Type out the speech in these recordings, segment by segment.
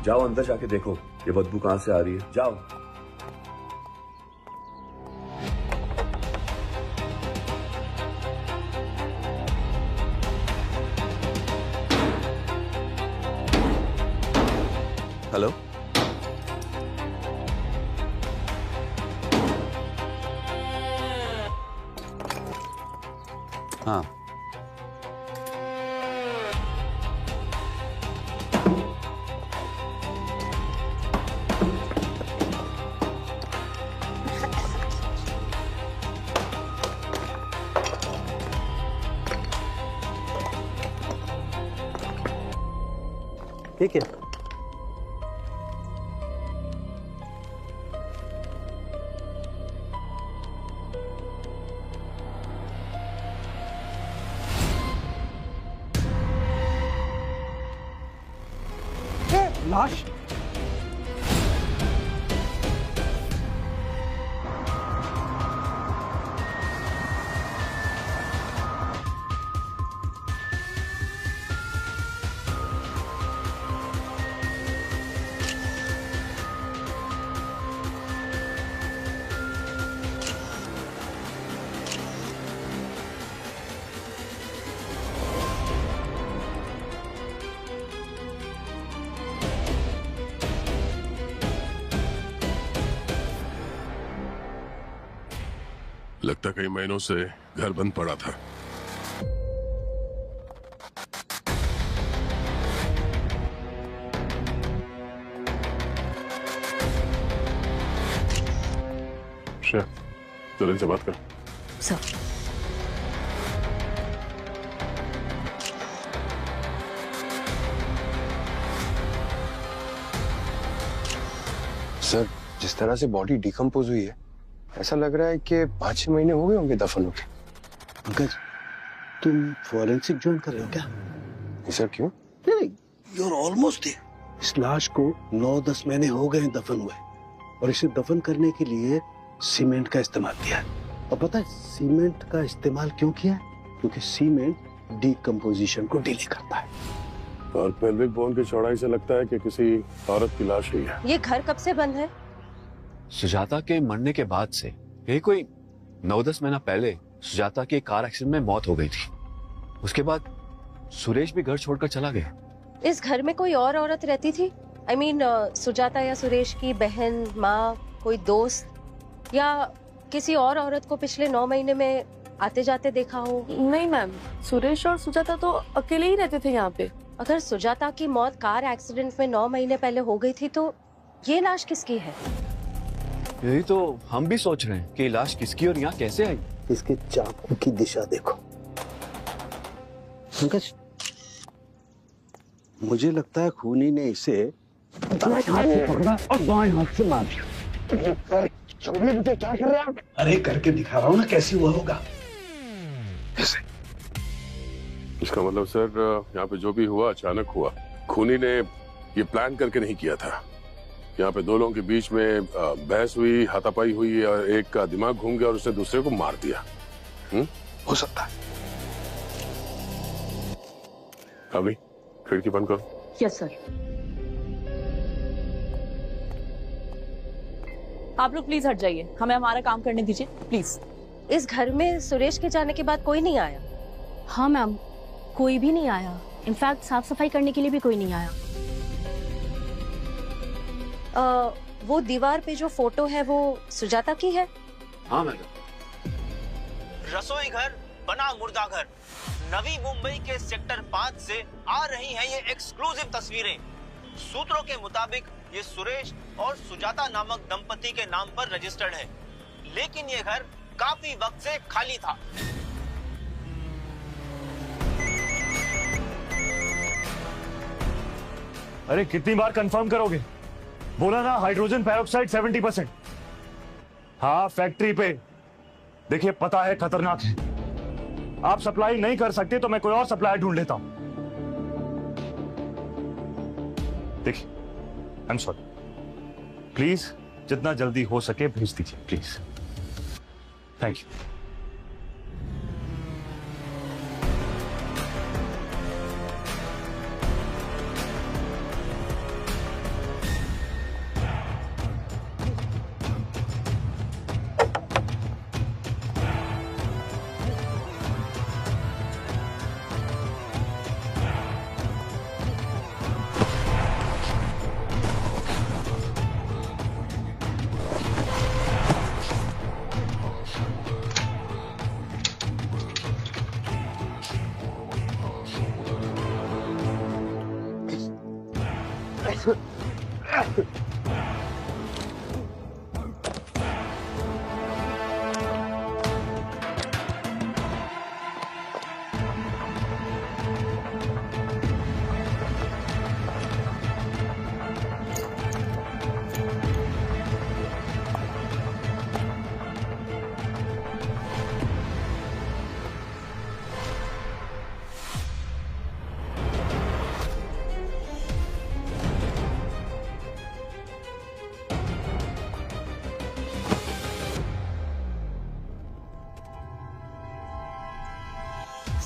जाओ अंदर जाके देखो ये बदबू कहां से आ रही है। जाओ। हेलो, हाँ ठीक है। लाश लगता कई महीनों से घर बंद पड़ा था। चलो इनसे बात कर। सर सर, जिस तरह से बॉडी डिकम्पोज हुई है ऐसा लग रहा है कि 5-6 महीने हो गए होंगे दफन होके। पंकज, तुम फॉरेंसिक ज्वाइन कर रहे हो क्या? नहीं सर, क्यों? You are almost there. इस लाश को 9-10 महीने हो गए दफन हुए और इसे दफन करने के लिए सीमेंट का इस्तेमाल किया है। और पता है सीमेंट का इस्तेमाल क्यों किया है? क्योंकि सीमेंट डिकम्पोजिशन को डिले करता है। और पेल्विक बोन की चौड़ाई से लगता है कि किसी औरत की लाश ही है। ये घर कब से बंद है? सुजाता के मरने के बाद से। यही कोई 9-10 महीना पहले सुजाता की कार एक्सीडेंट में मौत हो गई थी। उसके बाद सुरेश भी घर छोड़कर चला गया। इस घर में कोई और औरत रहती थी? I mean, सुजाता या सुरेश की बहन, माँ, कोई दोस्त या किसी और औरत को पिछले 9 महीने में आते जाते देखा हो? नहीं मैम, सुरेश और सुजाता तो अकेले ही रहते थे यहाँ पे। अगर सुजाता की मौत कार एक्सीडेंट में 9 महीने पहले हो गई थी तो ये लाश किसकी है? यही तो हम भी सोच रहे हैं कि लाश किसकी और यहाँ कैसे आई। इसके चाकू की दिशा देखो। पंकज, मुझे लगता है खूनी ने इसे दाएं हाथ से पकड़ा और बाएं हाथ से मार दिया। क्या कर रहे हैं आप? अरे करके दिखा रहा हूँ ना कैसे हुआ होगा। कैसे? इसका मतलब सर, यहाँ पे जो भी हुआ अचानक हुआ। खूनी ने ये प्लान करके नहीं किया था। यहाँ पे 2 लोगों के बीच में बहस हुई, हाथापाई हुई और एक का दिमाग घूम गया और उसने दूसरे को मार दिया। हो सकता है। अभी खिड़की बंद करो। Yes sir. आप लोग प्लीज हट जाइए, हमें हमारा काम करने दीजिए प्लीज। इस घर में सुरेश के जाने के बाद कोई नहीं आया? हाँ मैम, कोई भी नहीं आया। इनफैक्ट साफ सफाई करने के लिए भी कोई नहीं आया। वो दीवार पे जो फोटो है वो सुजाता की है? हाँ मैडम। रसोई घर बना मुर्दा घर। नवी मुंबई के सेक्टर 5 से आ रही हैं ये एक्सक्लूसिव तस्वीरें। सूत्रों के मुताबिक ये सुरेश और सुजाता नामक दंपति के नाम पर रजिस्टर्ड है, लेकिन ये घर काफी वक्त से खाली था। अरे कितनी बार कंफर्म करोगे? बोला ना हाइड्रोजन पेरोक्साइड 70%। हाँ, फैक्ट्री पे। देखिए पता है खतरनाक है। आप सप्लाई नहीं कर सकते तो मैं कोई और सप्लायर ढूंढ लेता हूं। देखिए, आई एम सॉरी। प्लीज जितना जल्दी हो सके भेज दीजिए प्लीज। Thank you.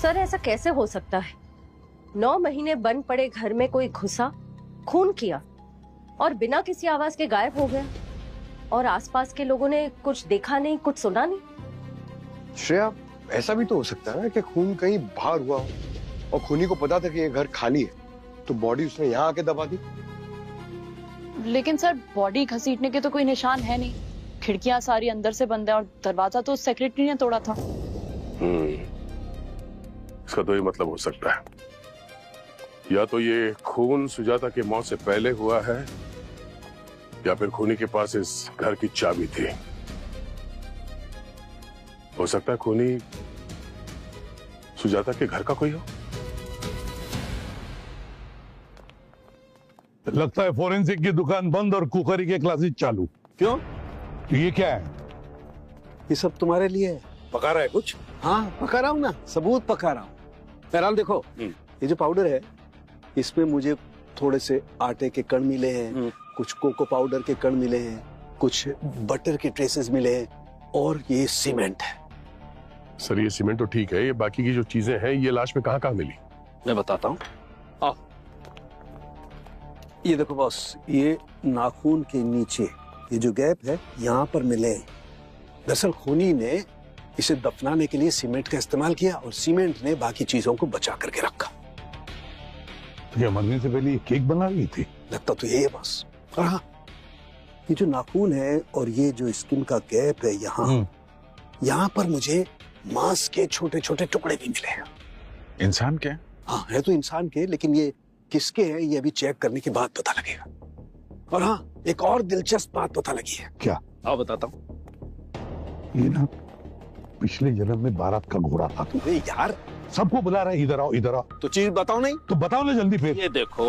सर ऐसा कैसे हो सकता है? 9 महीने बंद पड़े घर में कोई घुसा, खून किया और बिना किसी आवाज के गायब हो गया, और आसपास के लोगों ने कुछ देखा नहीं, कुछ सुना नहीं। श्रेया, ऐसा भी तो हो सकता है ना कि खून कहीं बाहर हुआ हो और खूनी को पता था कि ये घर खाली है, तो बॉडी उसने यहाँ आके दबा दी। लेकिन सर बॉडी घसीटने के तो कोई निशान है नहीं, खिड़कियां सारी अंदर से बंद है और दरवाजा तो सेक्रेटरी ने तोड़ा था। इसका तो ये मतलब हो सकता है, या तो ये खून सुजाता की मौत से पहले हुआ है, या फिर खूनी के पास इस घर की चाबी थी। हो सकता है खूनी सुजाता के घर का कोई हो। लगता है फोरेंसिक की दुकान बंद और कुकरी के क्लासेस चालू। क्यों? ये क्या है? ये सब तुम्हारे लिए है। पका रहा है कुछ? हाँ पका रहा हूँ ना, सबूत पका रहा हूँ। बहरहाल देखो, ये जो पाउडर है इसमें मुझे थोड़े से आटे के कण मिले हैं, कुछ कोको पाउडर के कण मिले हैं, कुछ बटर के ट्रेसेस मिले हैं, और ये सीमेंट है। सर ये सीमेंट तो ठीक है, ये बाकी की जो चीजें हैं ये लाश में कहाँ मिली? मैं बताता हूँ, आओ। ये देखो बॉस, ये नाखून के नीचे ये जो गैप है यहाँ पर मिले। दरअसल खूनी ने इसे दफनाने के लिए सीमेंट का इस्तेमाल किया और सीमेंट ने बाकी चीजों को बचा करके रखा। ये मरने से पहले ये केक बना रही थी? लगता तो यही है बॉस। और हाँ, ये जो नाखून है और ये जो स्किन का गैप है यहाँ पर मुझे मांस के छोटे छोटे टुकड़े भी मिले हैं। इंसान के? हाँ है तो इंसान के, लेकिन ये किसके हैं ये अभी चेक करने के बाद पता लगेगा। और हाँ, एक और दिलचस्प बात पता लगी है। क्या? आओ बताता हूँ। ये ना पिछले जन्म में बारात का घोड़ा था। तू यार सबको बुला रहा है, इधर आओ इधर आओ। तो चीज बताओ नहीं? तो बताओ ना जल्दी फिर। ये देखो,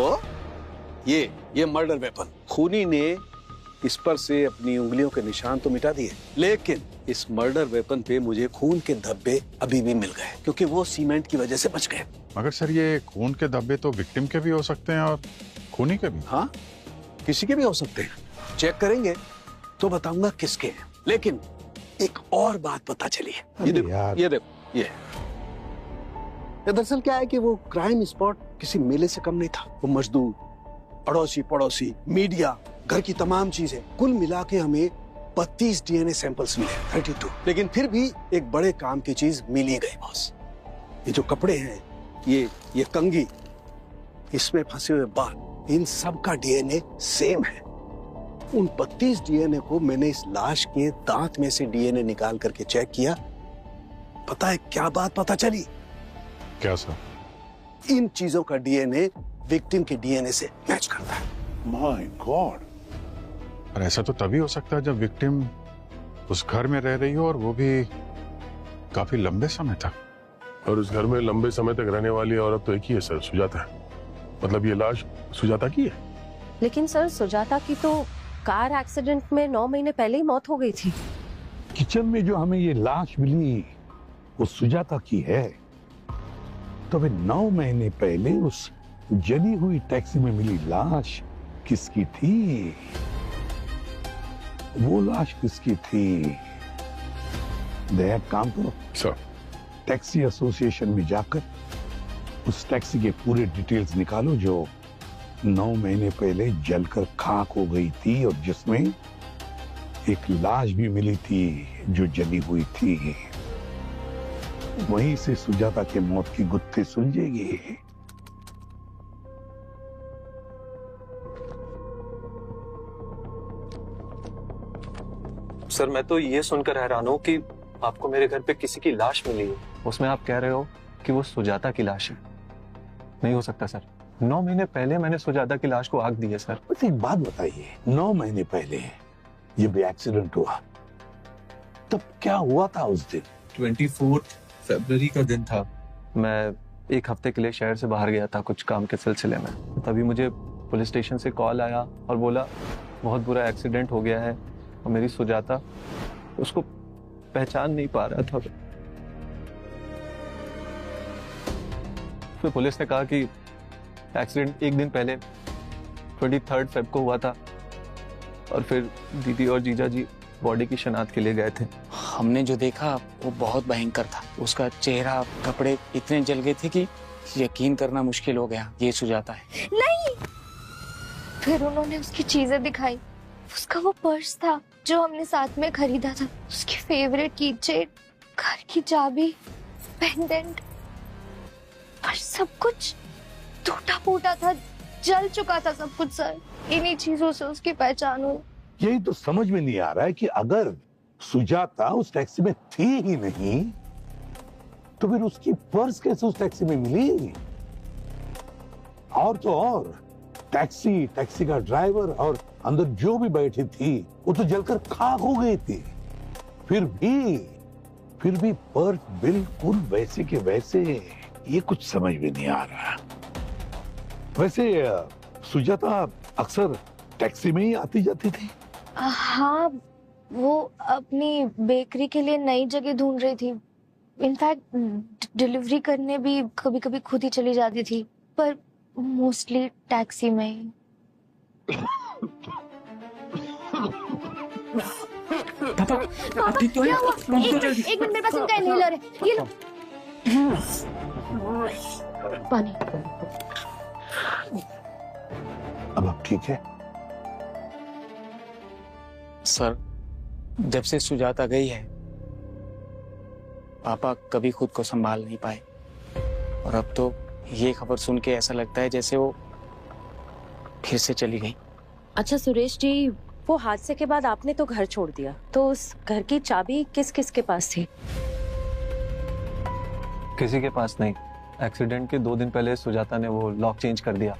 ये मर्डर वेपन। खूनी ने इस पर से अपनी उंगलियों के निशान तो मिटा दिए, लेकिन इस मर्डर वेपन पे मुझे खून के धब्बे अभी भी मिल गए, क्योंकि वो सीमेंट की वजह से बच गए। मगर सर ये खून के धब्बे तो विक्टिम के भी हो सकते हैं और खूनी के भी। हाँ, किसी के भी हो सकते हैं। चेक करेंगे तो बताऊंगा किसके हैं। लेकिन एक और बात पता चली है। ये देखो, ये दरअसल क्या है कि वो क्राइम स्पॉट किसी मेले से कम नहीं था। वो मजदूर, अड़ोसी पड़ोसी, मीडिया, घर की तमाम चीजें, कुल मिला के हमें 32 डीएनए सैंपल्स मिले, 32। लेकिन फिर भी एक बड़े काम की चीज मिल ही गई बॉस। ये जो कपड़े हैं, ये कंघी, इसमें फंसे हुए बाल, इन सब का डीएनए सेम है। उन 32 डीएनए को मैंने इस लाश के दांत में से डीएनए निकाल करके चेक किया। पता है क्या बात पता चली? क्या सर? इन चीजों का डीएनए विक्टिम के डीएनए से मैच करता है। My God! और ऐसा तो तभी हो सकता है जब विक्टिम उस घर में रह रही हो, और वो भी काफी लंबे समय तक। और उस घर में लंबे समय तक रहने वाली औरत तो एक ही है सर, सुजाता है। मतलब ये लाश सुजाता की है। लेकिन सर सुजाता की तो कार एक्सीडेंट में 9 महीने पहले ही मौत हो गई थी। किचन में जो हमें ये लाश मिली वो सुजाता की है, तो वे 9 महीने पहले उस जली हुई टैक्सी में मिली लाश किसकी थी? वो लाश किसकी थी? दया काम करो सर, टैक्सी एसोसिएशन में जाकर उस टैक्सी के पूरे डिटेल्स निकालो जो 9 महीने पहले जलकर खाक हो गई थी और जिसमें एक लाश भी मिली थी जो जली हुई थी। वहीं से सुजाता के मौत की गुत्थी सुलझेगी। सर मैं तो ये सुनकर हैरान हूं कि आपको मेरे घर पे किसी की लाश मिली है, उसमें आप कह रहे हो कि वो सुजाता की लाश है। नहीं हो सकता सर, 9 महीने पहले मैंने सुजाता की लाश को आग दी है सर। बस एक बात बताइए, 9 महीने पहले ये भी एक्सीडेंट हुआ, तब क्या हुआ था उस दिन? 24 फरवरी का दिन था। मैं एक हफ्ते के लिए शहर से बाहर गया था कुछ काम के सिलसिले में। तभी मुझे पुलिस स्टेशन से कॉल आया और बोला बहुत बुरा एक्सीडेंट हो गया है और मेरी सुजाता उसको पहचान नहीं पा रहा था। फिर पुलिस ने कहा कि एक्सीडेंट एक दिन पहले 23 फेब को हुआ था और फिर दीदी और जीजा जी बॉडी की शनाख्त के लिए गए थे। हमने जो देखा वो बहुत भयंकर था। उसका चेहरा, कपड़े इतने जल गए थे कि यकीन करना मुश्किल हो गया ये सुजाता है। नहीं, फिर उन्होंने उसकी चीजें दिखाई। उसका वो पर्स था जो हमने साथ में खरीदा था, उसकी फेवरेट कीचेन, घर की चाबी, पेंडेंट, पर सब कुछ टूटा फूटा था, जल चुका था सब कुछ सर। इन्हीं चीजों से उसकी पहचान हुई। यही तो समझ में नहीं आ रहा है कि अगर सुजाता उस टैक्सी में थी ही नहीं तो फिर उसकी पर्स कैसे उस टैक्सी में मिली? और तो और टैक्सी का ड्राइवर और अंदर जो भी बैठी थी वो तो जलकर खाक हो गई थी। फिर भी पर्स बिल्कुल वैसे के वैसे। ये कुछ समझ में नहीं आ रहा। वैसे सुजाता अक्सर टैक्सी में ही आती जाती थी? हाँ, वो अपनी बेकरी के लिए नई जगह ढूंढ रही थी। इनफैक्ट डिलीवरी करने भी कभी कभी खुद ही चली जाती थी, पर मोस्टली टैक्सी में ही। पापा ठीक तो है? एक मिनट, मेरे पास इनका इनहेलर है, ये लो। पानी। अब आप ठीक है? सर, जब से सुजाता गई है पापा कभी खुद को संभाल नहीं पाए और अब तो ये खबर सुन के ऐसा लगता है जैसे वो फिर से चली गई। अच्छा सुरेश जी, वो हादसे के बाद आपने तो घर छोड़ दिया, तो उस घर की चाबी किस किस के पास थी? किसी के पास नहीं। एक्सीडेंट के 2 दिन पहले सुजाता ने वो लॉक चेंज कर दिया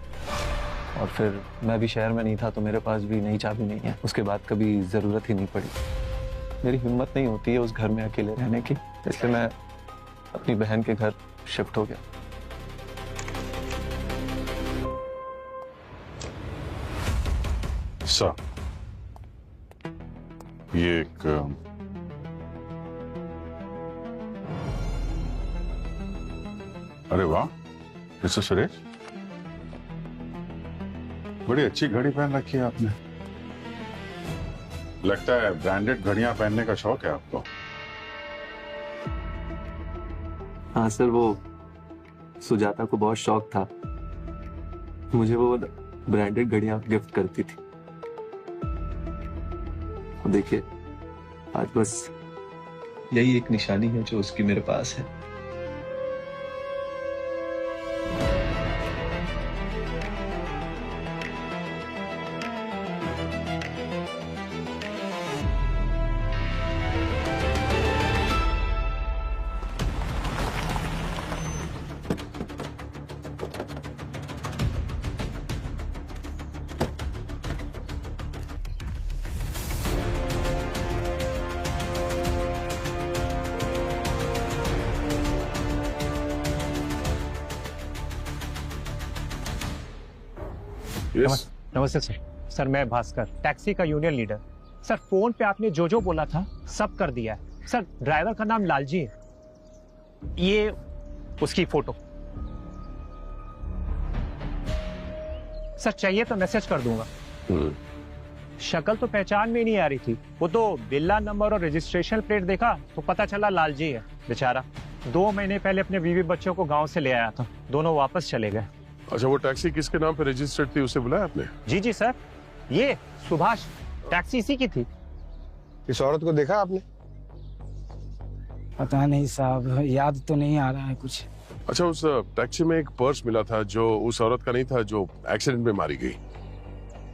और फिर मैं भी शहर में नहीं था तो मेरे पास भी नई चाबी नहीं है। उसके बाद कभी जरूरत ही नहीं पड़ी। मेरी हिम्मत नहीं होती है उस घर में अकेले रहने की, इसलिए मैं अपनी बहन के घर शिफ्ट हो गया। सर, ये एक अरे वाह मिस्टर सुरेश, बड़ी अच्छी घड़ी पहन रखी है आपने। लगता है ब्रांडेड घड़ियां पहनने का शौक है आपको। हाँ सर, वो सुजाता को बहुत शौक था। मुझे वो ब्रांडेड घड़ियां गिफ्ट करती थी। देखिए, आज बस यही एक निशानी है जो उसकी मेरे पास है। नमस्ते सर। सर मैं भास्कर, टैक्सी का यूनियन लीडर। सर फोन पे आपने जो जो बोला था सब कर दिया है। सर ड्राइवर का नाम लालजी है, ये उसकी फोटो। सर चाहिए तो मैसेज कर दूंगा। शक्ल तो पहचान में नहीं आ रही थी, वो तो बिल्ला नंबर और रजिस्ट्रेशन प्लेट देखा तो पता चला लालजी है। बेचारा 2 महीने पहले अपने बीवी बच्चों को गांव से ले आया था, दोनों वापस चले गए। अच्छा, वो टैक्सी किसके नाम पे रजिस्टर्ड थी, उसे बुलाया आपने? जी सर, ये सुभाष टैक्सी इसी की थी। इस औरत को देखा आपने? पता नहीं साहब, याद तो नहीं आ रहा है कुछ। अच्छा, उस टैक्सी में एक पर्स मिला था जो उस औरत का नहीं था जो एक्सीडेंट में मारी गई।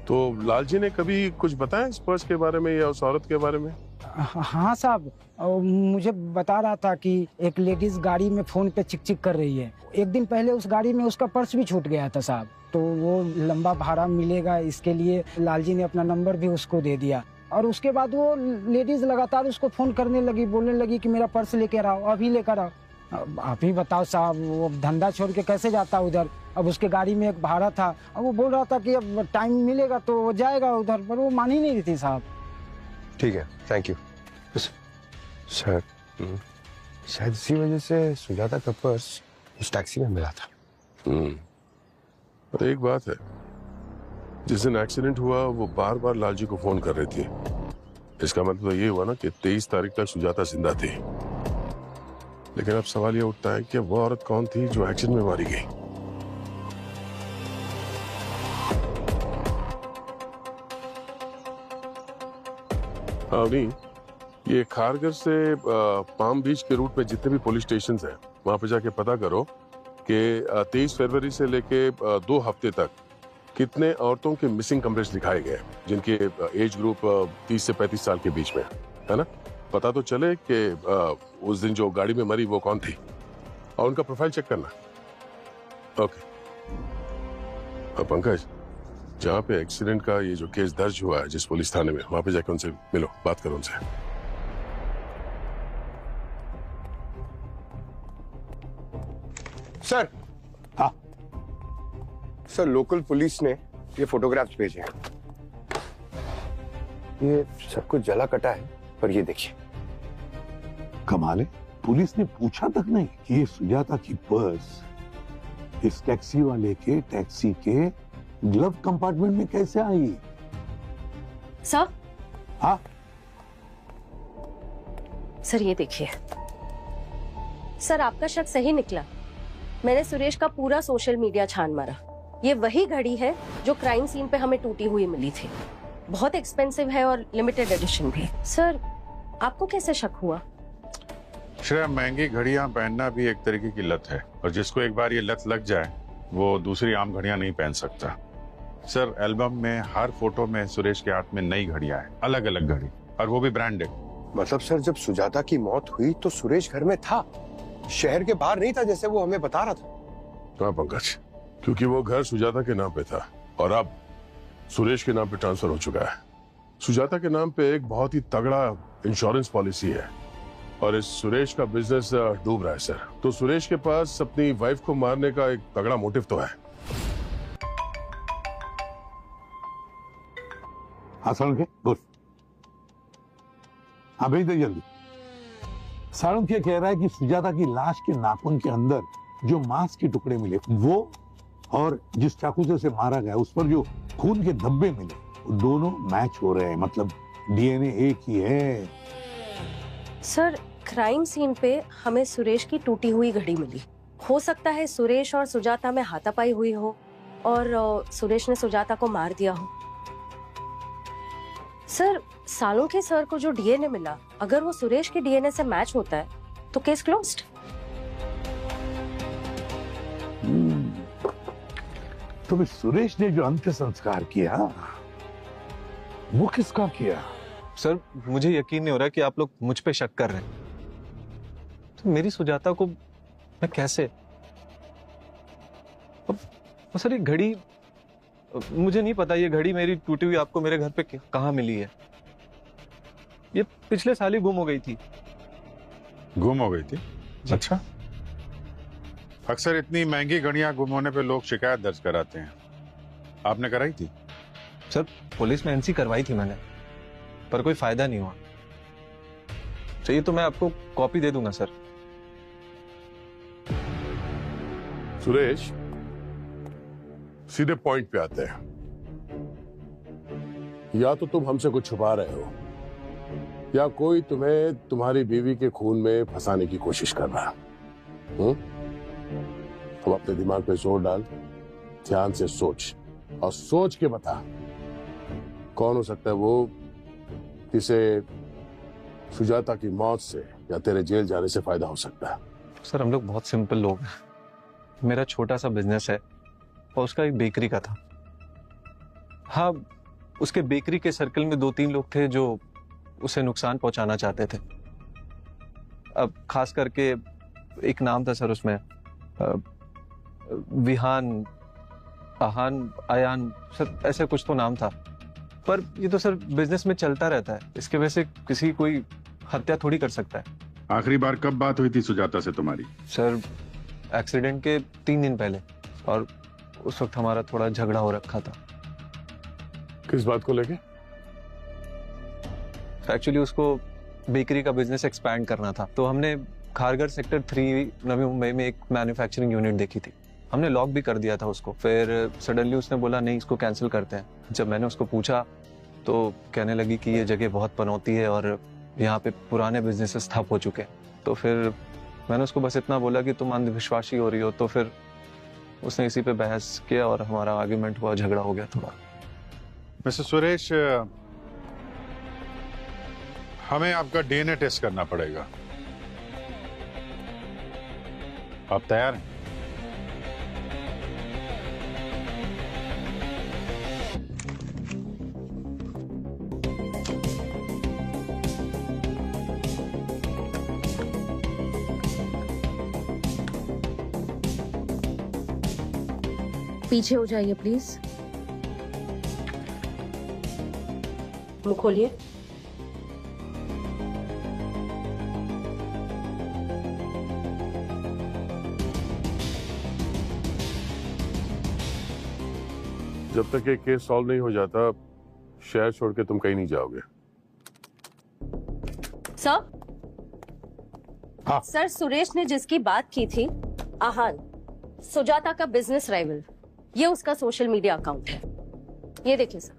तो लालजी ने कभी कुछ बताया इस पर्स के बारे में या उस औरत के बारे में? हाँ साहब, मुझे बता रहा था कि एक लेडीज गाड़ी में फोन पे चिक चिक कर रही है। एक दिन पहले उस गाड़ी में उसका पर्स भी छूट गया था साहब, तो वो लंबा भाड़ा मिलेगा इसके लिए लालजी ने अपना नंबर भी उसको दे दिया। और उसके बाद वो लेडीज लगातार उसको फोन करने लगी, बोलने लगी कि मेरा पर्स लेकर आओ, अभी लेकर आओ। अब आप ही बताओ साहब, वो धंधा छोड़ के कैसे जाता उधर। अब उसके गाड़ी में एक भाड़ा था, अब वो बोल रहा था कि अब टाइम मिलेगा तो वो जाएगा उधर, पर वो मान ही नहीं रही थी साहब। ठीक है, थैंक यू सर। शायद इसी वजह से सुजाता का पर्स उस टैक्सी में मिला था। पर एक बात है, जिस दिन एक्सीडेंट हुआ वो बार बार लालजी को फोन कर रही थी। इसका मतलब ये हुआ ना कि 23 तारीख तक सुजाता जिंदा थी। लेकिन अब सवाल ये उठता है कि वो औरत कौन थी जो एक्सीडेंट में मारी गई। नहीं, ये खारगर से पाम बीच के रूट पे जितने भी पुलिस स्टेशन हैं, वहां पे जाके पता करो कि 23 फरवरी से लेके 2 हफ्ते तक कितने औरतों के मिसिंग कवरेज दिखाए गए जिनके एज ग्रुप 30 से 35 साल के बीच में है ना। पता तो चले कि उस दिन जो गाड़ी में मरी वो कौन थी, और उनका प्रोफाइल चेक करना। ओके। पंकज, जहाँ पे एक्सीडेंट का ये जो केस दर्ज हुआ है जिस पुलिस थाने में, वहां पे जाकर उनसे मिलो, बात करो उनसे। सर। हाँ सर, लोकल पुलिस ने ये फोटोग्राफ्स भेजे हैं। ये सब कुछ जला कटा है, पर ये देखिए। कमाल है, पुलिस ने पूछा तक नहीं कि ये सुजाता की पर्स इस टैक्सी वाले के टैक्सी के ग्लव कंपार्टमेंट में कैसे आई। सर। हाँ सर, ये देखिए। सर, आपका शक सही निकला। मैंने सुरेश का पूरा सोशल मीडिया छान मारा। ये वही घड़ी है जो क्राइम सीन पे हमें टूटी हुई मिली थी। बहुत एक्सपेंसिव है और लिमिटेड एडिशन भी। सर, आपको कैसे शक हुआ? श्रेया, महंगी घड़ियां पहनना भी एक तरीके की लत है, और जिसको एक बार ये लत लग जाए वो दूसरी आम घड़ियां नहीं पहन सकता। सर, एल्बम में हर फोटो में सुरेश के हाथ में नई घड़ियां हैं, अलग अलग घड़ी, और वो भी ब्रांडेड। मतलब सर, जब सुजाता की मौत हुई तो सुरेश घर में था, शहर के बाहर नहीं था जैसे वो हमें बता रहा था। हाँ पंकज, क्योंकि वो घर सुजाता के नाम पे था और अब सुरेश के नाम पे ट्रांसफर हो चुका है। सुजाता के नाम पे एक बहुत ही तगड़ा इंश्योरेंस पॉलिसी है और इस सुरेश का बिजनेस डूब रहा है सर। तो सुरेश के पास अपनी वाइफ को मारने का एक तगड़ा मोटिव तो है। हाँ सारुण, बोल। हाँ भेज दे जल्दी। सारुण क्या कह रहा है कि सुजाता की लाश के नाखून के अंदर जो मांस के टुकड़े मिले वो, और जिस चाकू से उसे मारा गया उस पर जो खून के धब्बे मिले, वो दोनों मैच हो रहे हैं। मतलब डीएनए एक ही है। सर, क्राइम सीन पे हमें सुरेश की टूटी हुई घड़ी मिली। हो सकता है सुरेश और सुजाता में हाथापाई हुई हो और सुरेश ने सुजाता को मार दिया हो। सर, सालों के सर को जो डीएनए मिला, अगर वो सुरेश के डीएनए से मैच होता है तो केस क्लोज्ड। तो फिर सुरेश ने जो अंतिम संस्कार किया वो किसका किया? सर, मुझे यकीन नहीं हो रहा कि आप लोग मुझ पे शक कर रहे हैं। तो मेरी सुजाता को मैं कैसे? अब सर, ये घड़ी मुझे नहीं पता, ये घड़ी मेरी टूटी हुई आपको मेरे घर पे कहाँ मिली है? ये पिछले साल ही गुम हो गई थी। गुम हो गई थी? अच्छा। अक्सर इतनी महंगी घड़ियां गुम होने पे लोग शिकायत दर्ज कराते हैं। आपने कराई थी? सर, पुलिस में एनसी करवाई थी मैंने, पर कोई फायदा नहीं हुआ। चाहिए तो मैं आपको कॉपी दे दूंगा सर। सुरेश, सीधे पॉइंट पे आते हैं। या तो तुम हमसे कुछ छुपा रहे हो या कोई तुम्हें तुम्हारी बीवी के खून में फंसाने की कोशिश कर रहा है। तुम अपने दिमाग पे जोर डाल, ध्यान से सोच और सोच के बता कौन हो सकता है वो जिसे सुजाता की मौत से या तेरे जेल जाने से फायदा हो सकता है। सर, हम लोग बहुत सिंपल लोग हैं। मेरा छोटा सा बिजनेस है और उसका एक बेकरी का था। हाँ, उसके बेकरी के सर्कल में 2-3 लोग थे जो उसे नुकसान पहुंचाना चाहते थे। अब खास करके एक नाम था सर उसमें, विहान, आहान, आयान, सर ऐसे कुछ तो नाम था। पर ये तो सर बिजनेस में चलता रहता है, इसके वजह से किसी कोई हत्या थोड़ी कर सकता है। आखिरी बार कब बात हुई थी सुजाता से तुम्हारी? सर एक्सीडेंट के 3 दिन पहले, और उस वक्त हमारा थोड़ा झगड़ा हो रखा था। किस बात को लेके? एक्चुअली उसको बेकरी का बिजनेस एक्सपैंड करना था, तो हमने खारघर सेक्टर 3 नवी मुंबई में एक मैन्युफैक्चरिंग यूनिट देखी थी। हमने लॉक भी कर दिया था उसको। फिर सडनली उसने बोला नहीं, इसको कैंसिल करते हैं। जब मैंने उसको पूछा तो कहने लगी कि ये जगह बहुत पनौती है और यहाँ पे पुराने बिजनेसेस ठप हो चुके हैं। तो फिर मैंने उसको बस इतना बोला कि तुम अंधविश्वासी हो रही हो। तो फिर उसने इसी पे बहस किया और हमारा आर्ग्यूमेंट हुआ, झगड़ा हो गया थोड़ा। मिस्टर सुरेश, हमें आपका डीएनए टेस्ट करना पड़ेगा। आप तैयार हैं? पीछे हो जाइए प्लीज। मुंह खोलिए। जब तक ये केस सॉल्व नहीं हो जाता, शहर छोड़ के तुम कहीं नहीं जाओगे। सर, सर सुरेश ने जिसकी बात की थी, आहान, सुजाता का बिजनेस राइवल, ये उसका सोशल मीडिया अकाउंट है। ये देखिए sir.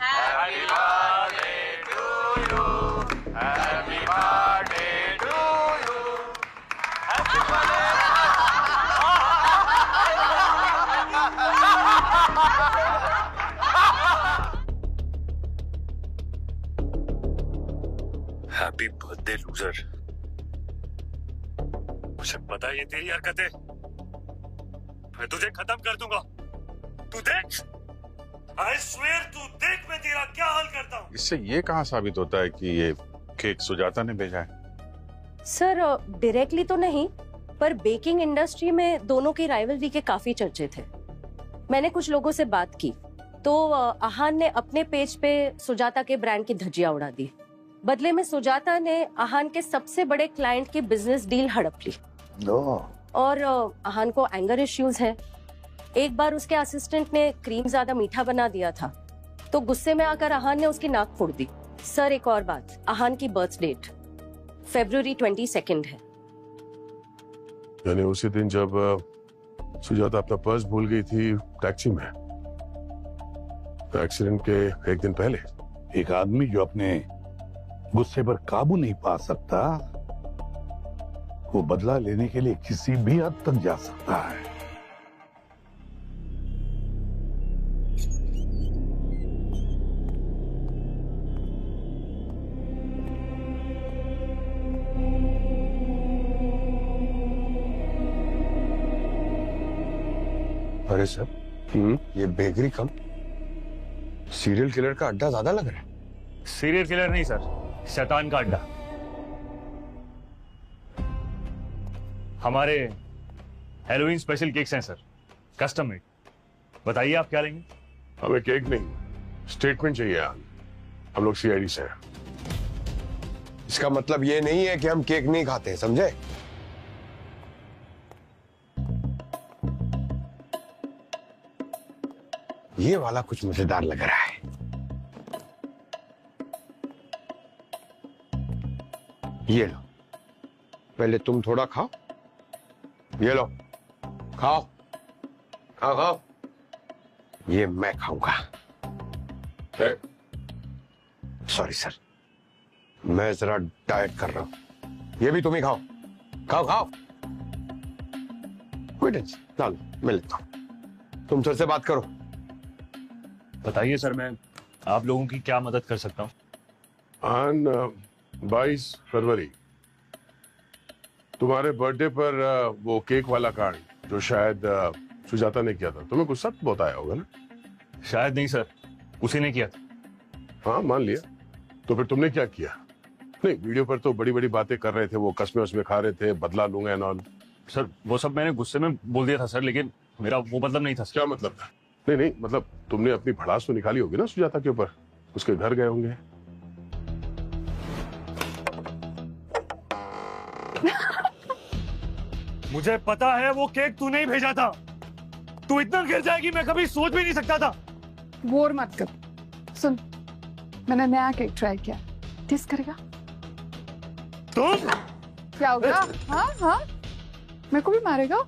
Happy birthday to you. Happy birthday to you. Happy birthday. Happy birthday loser. मुझे पता है ये तेरी हरकत है। मैं तुझे खत्म कर दूंगा। तू देख, I swear, तू देख मैं तेरा क्या हाल करता हूँ। इससे ये कहाँ साबित होता है कि ये केक सुजाता ने भेजा है? सर डायरेक्टली तो नहीं, पर बेकिंग इंडस्ट्री में दोनों की राइवलरी के काफी चर्चे थे। मैंने कुछ लोगों से बात की तो आहान ने अपने पेज पे सुजाता के ब्रांड की धज्जियां उड़ा दी। बदले में सुजाता ने आहान के सबसे बड़े क्लाइंट की बिजनेस डील हड़प ली। और आहान को एंगर इश्यूज है। एक बार उसके असिस्टेंट ने क्रीम ज्यादा मीठा बना दिया था, तो गुस्से में आकर आहान ने उसकी नाक फोड़ दी। सर एक और बात, आहान की बर्थ डेट February 22 है। यानी उसी दिन जब सुजाता अपना पर्स भूल गई थी टैक्सी में, एक्सीडेंट के एक दिन पहले। एक आदमी जो अपने गुस्से पर काबू नहीं पा सकता, वो बदला लेने के लिए किसी भी हद तक जा सकता है। अरे सर, ये बेकरी कम सीरियल किलर का अड्डा ज्यादा लग रहा है। सीरियल किलर नहीं सर, शैतान का अड्डा। हमारे हैलोवीन स्पेशल केक्स हैं सर, कस्टम मेड। बताइए आप क्या लेंगे? हमें केक नहीं, स्टेटमेंट चाहिए। हम लोग सीआईडी से हैं। इसका मतलब ये नहीं है कि हम केक नहीं खाते, समझे? ये वाला कुछ मजेदार लग रहा है। ये लो, पहले तुम थोड़ा खाओ। ये लो, खाओ खाओ खाओ। ये मैं खाऊंगा। सॉरी सर, मैं जरा डाइट कर रहा हूं। ये भी तुम ही खाओ, खाओ खाओ। कोई टेंशन, चलो मैं लेता हूं। तुम सर से बात करो। बताइए सर, मैं आप लोगों की क्या मदद कर सकता हूँ? 22 फरवरी तुम्हारे बर्थडे पर वो केक वाला कांड जो शायद सुजाता ने किया था, तुम्हें गुस्सा बहुत आया होगा ना? शायद नहीं सर, उसी ने किया था। हाँ मान लिया, तो फिर तुमने क्या किया? नहीं, वीडियो पर तो बड़ी बड़ी बातें कर रहे थे, वो कसमें उसमें खा रहे थे, बदला लूंगा एंड ऑल। सर वो सब मैंने गुस्से में बोल दिया था सर, लेकिन मेरा वो मतलब नहीं था। क्या मतलब था? नहीं नहीं, मतलब तुमने अपनी भड़ास तो निकाली होगी ना सुजाता के ऊपर, उसके घर गए होंगे। मुझे पता है वो केक तूने ही भेजा था। तू इतना गिर जाएगी मैं कभी सोच भी नहीं सकता था। बोर मत कर। सुन, मैंने नया केक ट्राई किया, टेस्ट करेगा? तुम क्या होगा? हाँ हाँ, मेरे को भी मारेगा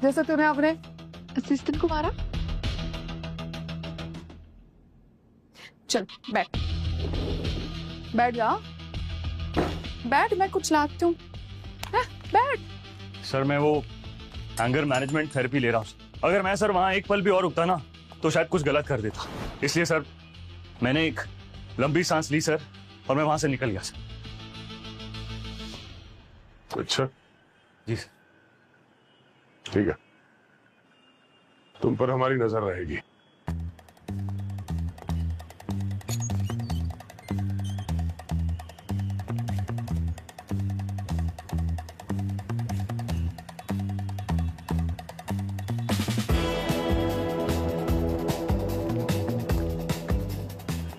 जैसे तूने अपने असिस्टेंट को मारा? चल बैठ, बैठ जा, बैठ, मैं कुछ लाती हूँ। बैठ। सर मैं वो एंगर मैनेजमेंट थेरेपी ले रहा हूँ। अगर मैं सर वहां एक पल भी और रुकता ना तो शायद कुछ गलत कर देता। इसलिए सर मैंने एक लंबी सांस ली सर, और मैं वहां से निकल गया सर। अच्छा जी सर। ठीक है, तुम पर हमारी नजर रहेगी।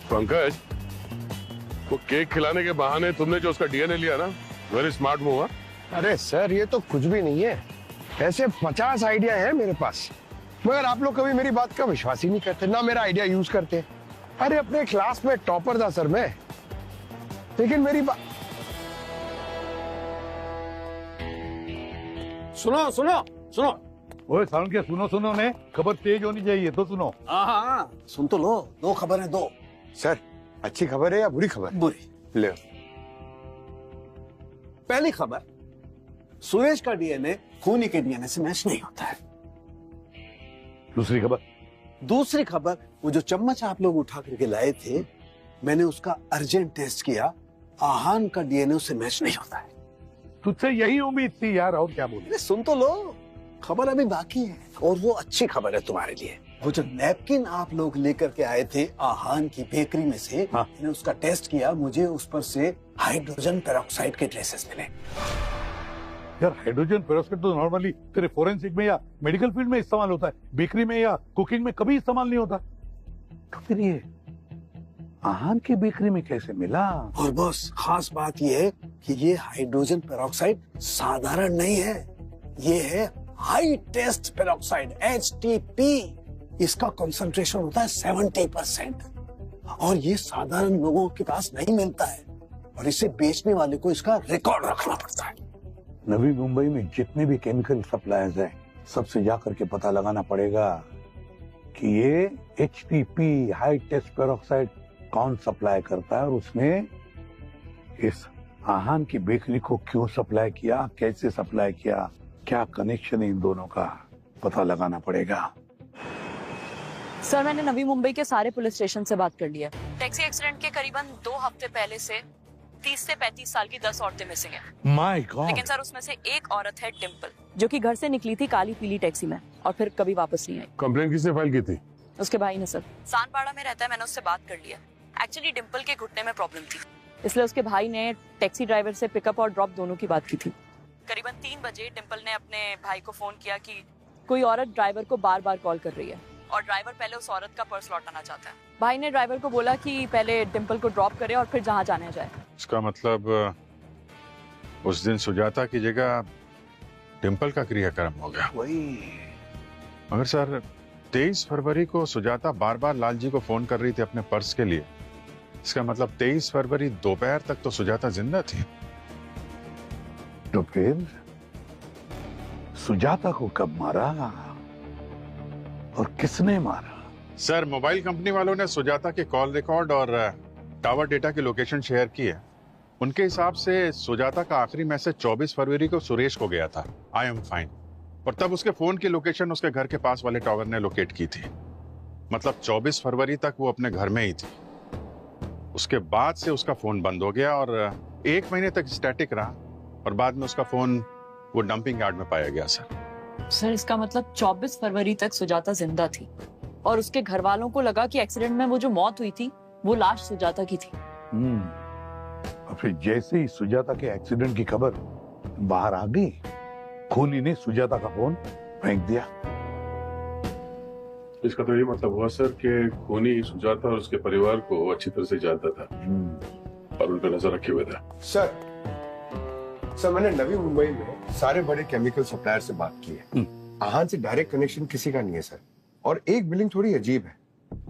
पंकज, वो केक खिलाने के बहाने तुमने जो उसका डीएनए लिया ना, वेरी स्मार्ट मूव। अरे सर ये तो कुछ भी नहीं है, ऐसे 50 आइडिया है मेरे पास, मगर आप लोग कभी मेरी बात का विश्वास ही नहीं करते, ना मेरा आइडिया यूज करते। अरे अपने क्लास में टॉपर था सर मैं, लेकिन मेरी बात सुनो सुनो सुनो। ओए साउंड के सुनो सुनो ने खबर तेज होनी चाहिए तो सुनो। हाँ सुन तो लो, दो खबरें दो। सर अच्छी खबर है या बुरी खबर? बुरी। ले। पहली खबर, सुरेश का डीएनए खूनी के डीएनए से मैच नहीं होता है। दूसरी खबर? दूसरी खबर, वो जो चम्मच आप लोग उठा करके लाए थे, मैंने उसका अर्जेंट टेस्ट किया, आहान का डीएनए उससे मैच नहीं होता है। तुझसे यही उम्मीद थी यार, और क्या बोले? सुन तो लो, खबर अभी बाकी है, और वो अच्छी खबर है तुम्हारे लिए। वो जो नैपकिन आप लोग लेकर के आए थे आहान की बेकरी में से, मैंने उसका टेस्ट किया, मुझे उस पर से हाइड्रोजन पेरोक्साइड के ट्रेसेस मिले। यार हाइड्रोजन पेरोक्साइड तो नॉर्मली तेरे फोरेंसिक में या मेडिकल फील्ड में इस्तेमाल होता है, बेकरी में या कुकिंग में कभी इस्तेमाल नहीं होता। तो फिर ये आहान की बेकरी में कैसे मिला? और बॉस खास बात ये है कि ये हाइड्रोजन पेरोक्साइड साधारण नहीं है, ये है हाई टेस्ट पेरोक्साइड HTP। इसका कंसंट्रेशन होता है 70%, और ये साधारण लोगों के पास नहीं मिलता है, और इसे बेचने वाले को इसका रिकॉर्ड रखना पड़ता है। नवी मुंबई में जितने भी केमिकल सप्लायर्स हैं, सबसे जाकर के पता लगाना पड़ेगा कि ये HTP हाई टेस्ट पेरोक्साइड कौन सप्लाई करता है, और उसने इस आहान की बेकरी को क्यों सप्लाई किया, कैसे सप्लाई किया, क्या कनेक्शन है इन दोनों का, पता लगाना पड़ेगा। सर मैंने नवी मुंबई के सारे पुलिस स्टेशन से बात कर लिया। टैक्सी एक्सीडेंट के करीबन 2 हफ्ते पहले से 30 से 35 साल की 10 औरतें मिसिंग हैं। My God. लेकिन सर उसमें से एक औरत है डिम्पल, जो कि घर से निकली थी काली पीली टैक्सी में और फिर कभी वापस नहीं आई। कंप्लेंट किसने फाइल की थी? उसके भाई ने सर। सानपाड़ा में रहता है, मैंने उससे बात कर लिया। एक्चुअली डिम्पल के घुटने में प्रॉब्लम थी, इसलिए उसके भाई ने टैक्सी ड्राइवर से पिकअप और ड्रॉप दोनों की बात की थी। करीबन 3 बजे डिम्पल ने अपने भाई को फोन किया कि कोई औरत ड्राइवर को बार बार कॉल कर रही है और ड्राइवर पहले उस औरत का पर्स लौटाना चाहता है। भाई ने ड्राइवर को बोला कि पहले डिम्पल को ड्रॉप करे और फिर जहाँ जाने जाए। इसका मतलब उस दिन सुजाता की जगह डिम्पल का क्रियाक्रम हो गया। वही। मगर सर 23 फरवरी को सुजाता बार बार लालजी को फोन कर रही थी अपने पर्स के लिए। इसका मतलब 23 फरवरी दोपहर तक तो सुजाता जिंदा थी। तो फिर सुजाता को कब मारा और किसने मारा? सर मोबाइल कंपनी वालों ने सुजाता के कॉल रिकॉर्ड और टावर डेटा की लोकेशन शेयर की है। उनके हिसाब से सुजाता का आखिरी मैसेज 24 फरवरी को सुरेश को गया था, आई एम फाइन, और तब उसके फोन की लोकेशन उसके घर के पास वाले टावर ने लोकेट की थी। मतलब 24 फरवरी तक वो अपने घर में ही थी। उसके बाद से उसका फोन बंद हो गया और 1 महीने तक स्टैटिक रहा, और बाद में उसका फोन वो डंपिंग यार्ड में पाया गया। सर इसका मतलब 24 फरवरी तक सुजाता जिंदा थी और उसके घर वालों को लगा कि एक्सीडेंट में वो जो मौत हुई थी वो लाश सुजाता की थी। और फिर जैसे ही सुजाता के एक्सीडेंट की खबर बाहर आ गई, खूनी ने सुजाता का फोन फेंक दिया। इसका तो ये मतलब हुआ सर कि खूनी सुजाता और उसके परिवार को अच्छी तरह से जानता था और उन पर नजर रखे हुए था। सर मैंने नवी मुंबई में सारे बड़े केमिकल सप्लायर से बात की है। आहान से डायरेक्ट कनेक्शन किसी का नहीं है सर। और एक बिलिंग थोड़ी अजीब है।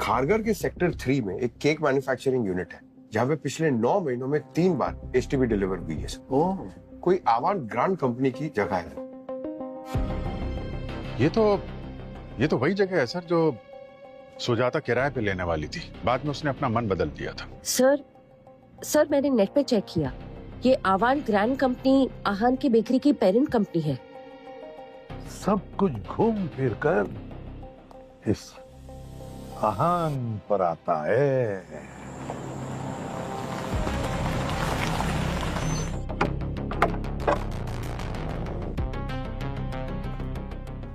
खारगर के सेक्टर 3 में एक केक मैन्युफैक्चरिंग यूनिट है जहाँ पे पिछले 9 महीनों में 3 बार एसटीपी डिलीवर हुई है सर। कोई आवान ग्रांड कंपनी की जगह है। ये तो वही जगह है सर जो सुजाता किराए पे लेने वाली थी। बाद में उसने अपना मन बदल दिया था। सर मैंने नेट पे चेक किया, ये आवान ग्रैंड कंपनी आहान की बेकरी की पेरेंट कंपनी है। सब कुछ घूम फिर कर इस आहान पर आता है।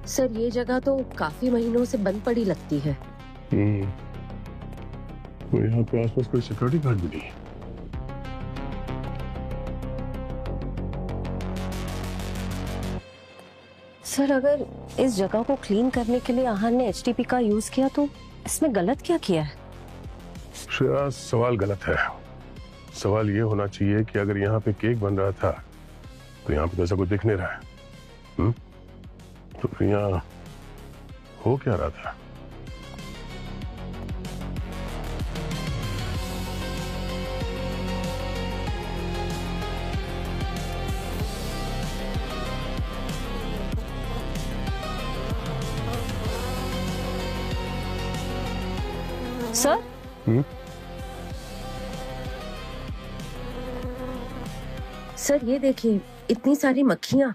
सर ये जगह तो काफी महीनों से बंद पड़ी लगती है। तो यहाँ पे आसपास कोई सिक्योरिटी गार्ड भी नहीं है। सर अगर इस जगह को क्लीन करने के लिए आहान ने एचटीपी का यूज किया तो इसमें गलत क्या किया है? श्रेया, सवाल गलत है। सवाल ये होना चाहिए कि अगर यहाँ पे केक बन रहा था तो यहाँ पे तो ऐसा कुछ दिख नहीं रहा है। तो फिर यहाँ हो क्या रहा था? सर सर ये देखिए, इतनी सारी मक्खियां।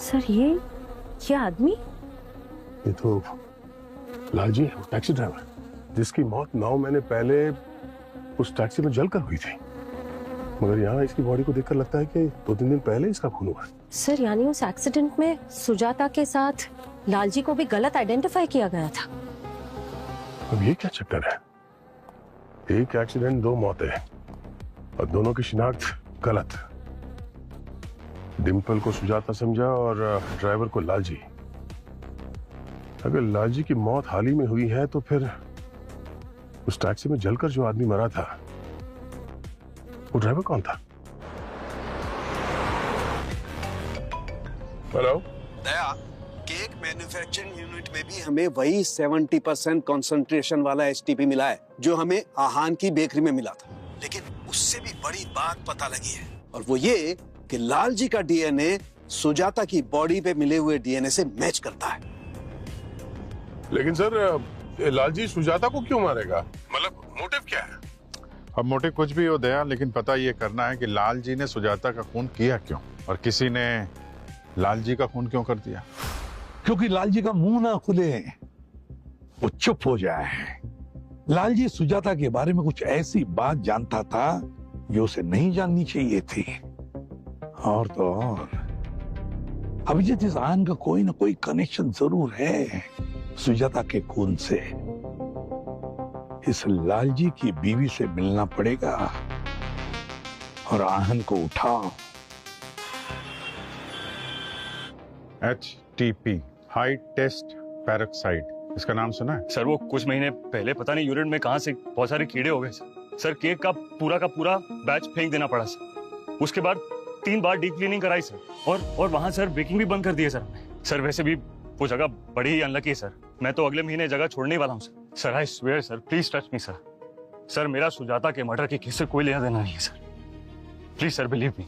सर ये आदमी? ये तो लालजी है, टैक्सी ड्राइवर, जिसकी मौत 9 महीने पहले उस टैक्सी में जलकर हुई थी। मगर यहाँ इसकी बॉडी को देखकर लगता है कि 2-3 दिन पहले इसका खून हुआ। सर यानी उस एक्सीडेंट में सुजाता के साथ लालजी को भी गलत आइडेंटिफाई किया गया था। अब ये क्या चक्कर है? एक एक्सीडेंट, 2 मौतें और दोनों की शिनाख्त गलत। डिम्पल को सुजाता समझा और ड्राइवर को लालजी। अगर लालजी की मौत हाल ही में हुई है तो फिर उस टैक्सी में जलकर जो आदमी मरा था वो ड्राइवर कौन था? हेलो दया, केक मैन्युफैक्चरिंग यूनिट में भी हमें वही 70% कंसंट्रेशन वाला एसटीपी मिला है जो हमें आहान की बेकरी में मिला था। लेकिन उससे भी बड़ी बात पता लगी है और वो ये कि लालजी का डीएनए सुजाता की बॉडी पे मिले हुए डीएनए से मैच करता है। लेकिन सर, लालजी सुजाता को क्यों मारेगा? मतलब मोटिव क्या है? अब मोटिव कुछ भी हो दया, लेकिन पता ये करना है कि लालजी ने सुजाता का खून किया क्यों और किसी ने लालजी का खून क्यों कर दिया। क्योंकि लालजी का मुंह ना खुले, वो चुप हो जाए। लालजी सुजाता के बारे में कुछ ऐसी बात जानता था जो उसे नहीं जाननी चाहिए थी। और तो और अभिजीत आहान का कोई ना कोई कनेक्शन जरूर है सुजाता के खून से। इस लालजी की बीवी से मिलना पड़ेगा और आहान को उठाओ। HTP, हाई टेस्ट पैरोक्साइड, इसका नाम सुना है? सर वो कुछ महीने पहले पता नहीं यूरिन में कहां से बहुत सारे कीड़े हो गए सर। केक का पूरा बैच फेंक देना पड़ा सर। उसके बाद 3 बार डीप क्लीनिंग कराई सर और वहां सर बेकिंग भी बंद कर दिए सर। वैसे भी वो जगह बड़ी ही अनलकी है सर। मैं तो अगले महीने जगह छोड़ने ही वाला हूँ sir. I swear sir, please touch me sir. मेरा सुजाता के मर्डर के केस से कोई लेना देना नहीं है sir. Please sir, believe me.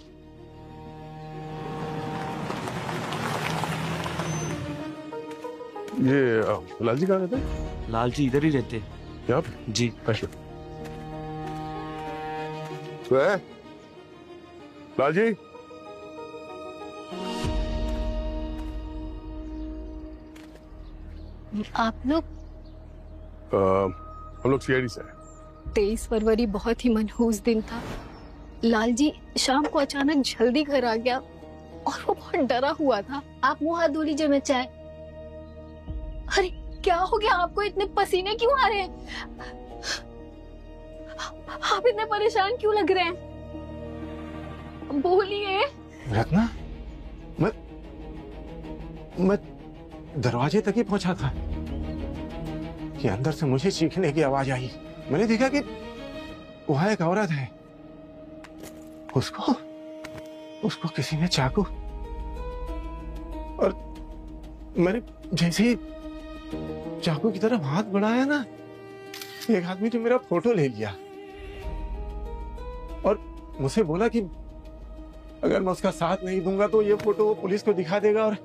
ये लालजी कहाँ रहते हैं? लालजी इधर ही रहते हैं। यहाँ पे? जी। लालजी, आप लोग? हम लोग सीआईडी से हैं। 23 फरवरी बहुत ही मनहूस दिन था। लालजी शाम को अचानक जल्दी घर आ गया और वो बहुत डरा हुआ था। आप मुंह हाथ धो लीजिए, मैं चाय। अरे क्या हो गया आपको? इतने पसीने क्यों आ रहे हैं? आप इतने परेशान क्यों लग रहे हैं? बोलिए। रत्ना, मैं दरवाजे तक ही पहुंचा था कि अंदर से मुझे चीखने की आवाज आई। मैंने देखा कि वहां एक औरत है, उसको किसी ने चाकू, और मैंने जैसे ही चाकू की तरफ हाथ बढ़ाया ना, एक आदमी ने मेरा फोटो ले लिया और मुझसे बोला कि अगर मैं उसका साथ नहीं दूंगा तो ये फोटो वो पुलिस को दिखा देगा और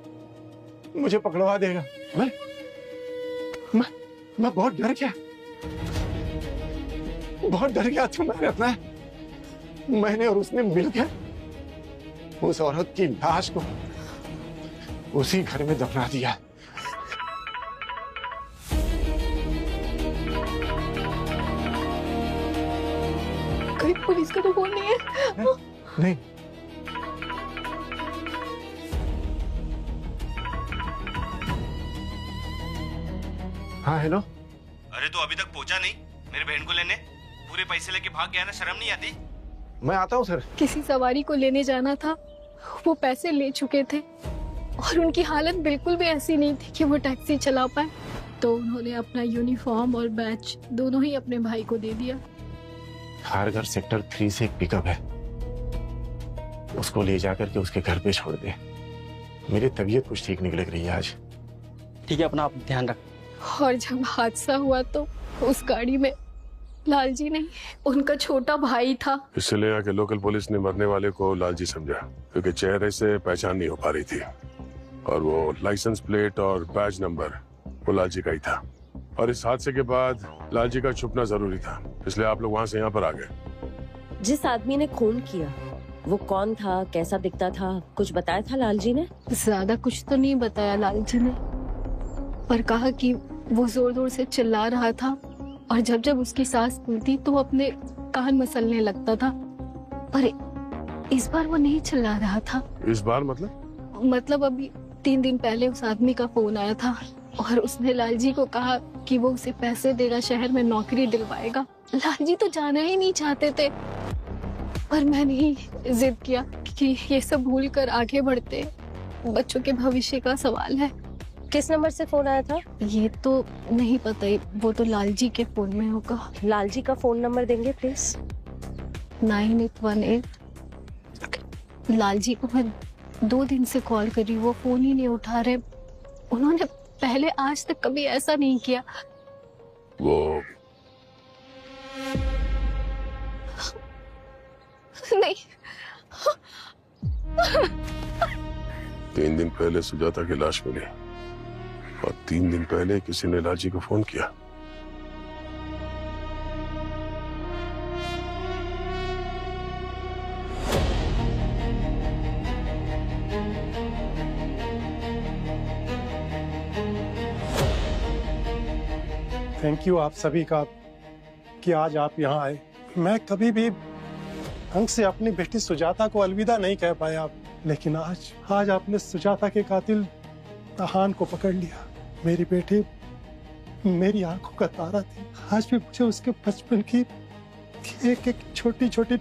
मुझे पकड़वा देगा। मैं बहुत डर गया, बहुत डर गया। तो रत्ना, मैंने और उसने मिलकर उस औरत की लाश को उसी घर में दफना दिया। कहीं पुलिस का तो फोन नहीं है? नहीं। हाँ हेलो। अरे तो अभी तक पहुंचा नहीं मेरी बहन को लेने? पूरे पैसे लेके भाग गया ना, शर्म नहीं आती? मैं आता हूँ सर। किसी सवारी को लेने जाना था, वो पैसे ले चुके थे और उनकी हालत बिल्कुल भी ऐसी नहीं थी कि वो टैक्सी चला पाए, तो उन्होंने अपना यूनिफॉर्म और बैच दोनों ही अपने भाई को दे दिया। खारघर सेक्टर 3 से एक पिकअप है, उसको ले जाकर के उसके घर पे छोड़ दे। मेरी तबीयत कुछ ठीक नहीं लग रही है आज। ठीक है, अपना आप ध्यान रख। और जब हादसा हुआ तो उस गाड़ी में लालजी नहीं, उनका छोटा भाई था। इसलिए यहाँ के लोकल पुलिस ने मरने वाले को लालजी समझा, क्योंकि चेहरे से पहचान नहीं हो पा रही थी और वो लाइसेंस प्लेट और बैज नंबर वो लालजी का ही था। और इस हादसे के बाद लालजी का छुपना जरूरी था, इसलिए आप लोग वहाँ से यहाँ पर आ गए। जिस आदमी ने खून किया वो कौन था, कैसा दिखता था, कुछ बताया था लालजी ने? ज्यादा कुछ तो नहीं बताया लालजी ने, पर कहा कि वो जोर जोर से चिल्ला रहा था और जब जब उसकी सांस फूलती तो वो अपने कान मसलने लगता था। पर इस बार वो नहीं चिल्ला रहा था। इस बार मतलब अभी 3 दिन पहले उस आदमी का फोन आया था और उसने लालजी को कहा कि वो उसे पैसे देगा, शहर में नौकरी दिलवाएगा। लालजी तो जाना ही नहीं चाहते थे, पर मैंने ही जिद किया कि ये सब भूल कर आगे बढ़ते, बच्चों के भविष्य का सवाल है। किस नंबर से फोन आया था? ये तो नहीं पता, वो तो लालजी के फोन में होगा। लालजी का फोन नंबर देंगे प्लीज? 9818। लालजी को मैं 2 दिन से कॉल करी, वो फोन ही नहीं उठा रहे। उन्होंने पहले आज तक कभी ऐसा नहीं किया। वो नहीं। 3 दिन पहले सुजाता की लाश मिली और 3 दिन पहले किसी ने लालजी को फोन किया। थैंक यू आप सभी का कि आज आप यहाँ आए। मैं कभी भी ढंग से अपनी बेटी सुजाता को अलविदा नहीं कह पाया, लेकिन आज आपने सुजाता के कातिल तहान को पकड़ लिया। मेरी बेटी मेरी आंखों का तारा थी। आज भी मुझे उसके बचपन की एक एक छोटी छोटी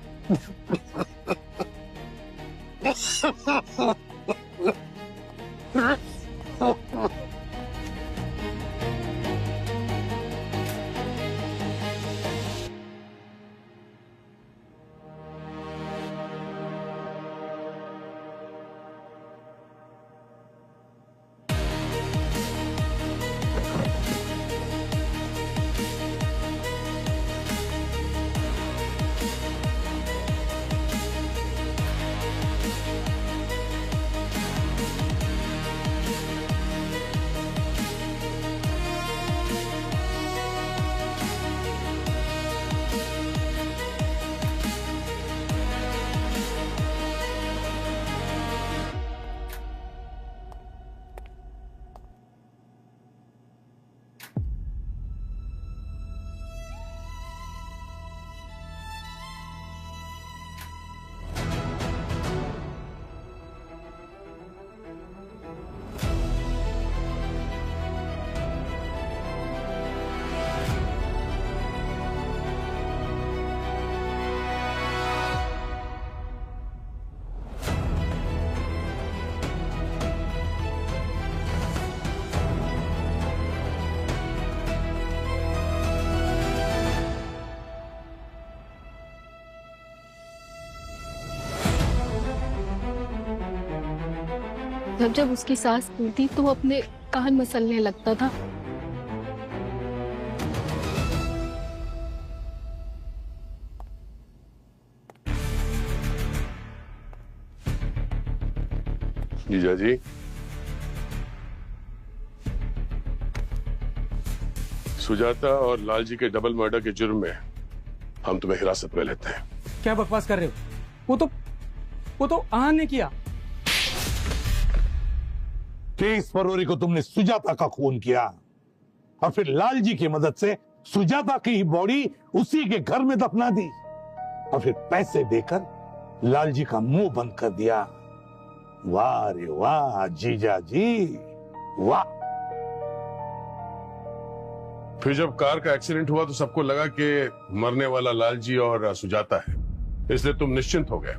जब जब उसकी सांस फूलती तो वो अपने कान मसलने लगता था। जीजा जी, सुजाता और लालजी के डबल मर्डर के जुर्म में हम तुम्हें हिरासत में लेते हैं। क्या बकवास कर रहे हो? वो तो आहान ने किया। 23 फरवरी को तुमने सुजाता का खून किया और फिर लालजी की मदद से सुजाता की ही बॉडी उसी के घर में दफना दी और फिर पैसे देकर लालजी का मुंह बंद कर दिया। वाह रे वाह जीजा जी, वाह। फिर जब कार का एक्सीडेंट हुआ तो सबको लगा कि मरने वाला लालजी और सुजाता है, इसलिए तुम निश्चिंत हो गए।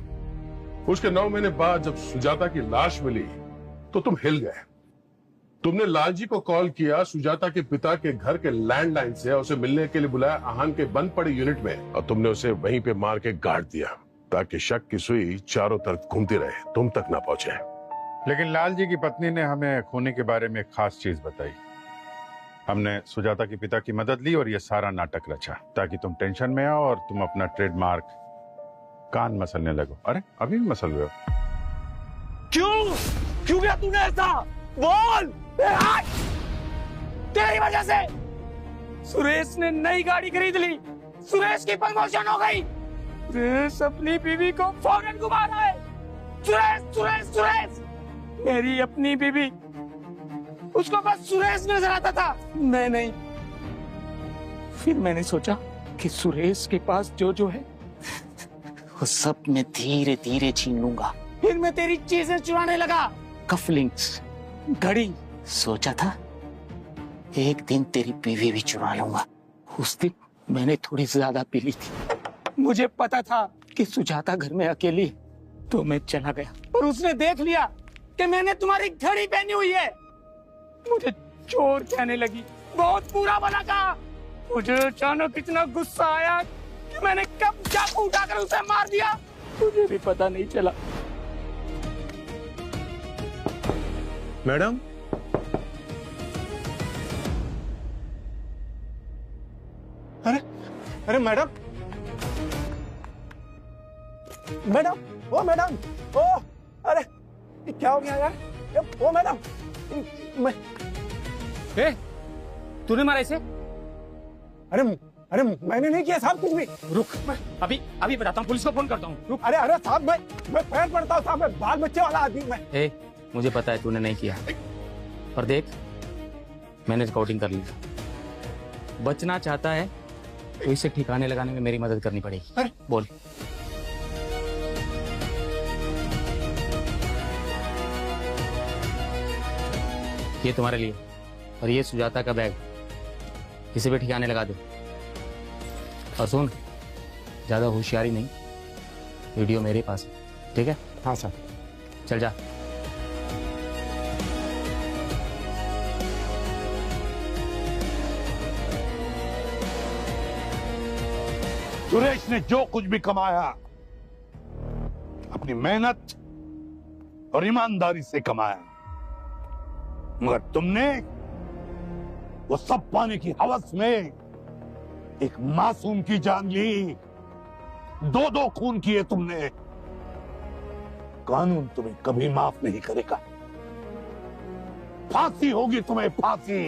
उसके 9 महीने बाद जब सुजाता की लाश मिली तो तुम हिल गए। तुमने लालजी को कॉल किया सुजाता के पिता के घर के लैंडलाइन से, उसे मिलने के लिए बुलाया आहान के बंद पड़े यूनिट में, और तुमने उसे वहीं पे मार के गाड़ दिया ताकि शक की सुई चारों तरफ घूमती रहे, तुम तक ना पहुंचे। लेकिन लालजी की पत्नी ने हमें खूनी के बारे में एक खास चीज बताई। हमने सुजाता के पिता की मदद ली और ये सारा नाटक रचा ताकि तुम टेंशन में आओ और तुम अपना ट्रेडमार्क कान मसलने लगो। अरे अभी भी मसल रहे हो? क्यों किया तूने ऐसा? बोल। तेरी वजह से सुरेश ने नई गाड़ी खरीद ली, सुरेश की प्रमोशन हो गई, सुरेश अपनी बीवी को फॉरेन घुमा रहा है। सुरेश सुरेश सुरेश, मेरी अपनी बीवी, उसको बस सुरेश नजर आता था, मैं नहीं। फिर मैंने सोचा कि सुरेश के पास जो है वो सब मैं धीरे धीरे छीन लूंगा। फिर मैं तेरी चीजें चुराने लगा, कफलिंग्स, घड़ी। सोचा था एक दिन तेरी बीवी भी चुरा लूंगा। उस दिन मैंने थोड़ी ज्यादा पी ली थी। मुझे पता था कि सुजाता घर में अकेली, तो मैं चला गया और उसने देख लिया कि मैंने तुम्हारी घड़ी पहनी हुई है। मुझे चोर कहने लगी, बहुत बुरा भला कहा। मुझे अचानक इतना गुस्सा आया कि मैंने कब चाकू उठाकर उसे मार दिया, मुझे भी पता नहीं चला। मैडम, अरे मैडम, मैडम, ओ मैडम, ओ अरे क्या हो गया यार? ओ मैडम, तूने मारा इसे? अरे मैंने नहीं किया साहब कुछ भी। रुक, अभी बताता हूँ, पुलिस को फोन करता हूँ। रुक। अरे साहब, मैं पैर पड़ता हूँ साहब, मैं बाल बच्चे वाला आदमी मैं। मुझे पता है तूने नहीं किया, पर देख मैंने रिकॉर्डिंग कर ली। बचना चाहता है तो इसे ठिकाने लगाने में मेरी मदद करनी पड़ेगी। बोल। ये तुम्हारे लिए, और ये सुजाता का बैग, इसे भी ठिकाने लगा दो। और सुन, ज्यादा होशियारी नहीं, वीडियो मेरे पास है, ठीक है? हाँ सर। चल जा। सुरेश ने जो कुछ भी कमाया अपनी मेहनत और ईमानदारी से कमाया, मगर तुमने वो सब पाने की हवस में एक मासूम की जान ली। 2 खून किए तुमने। कानून तुम्हें कभी माफ नहीं करेगा। फांसी होगी तुम्हें, फांसी।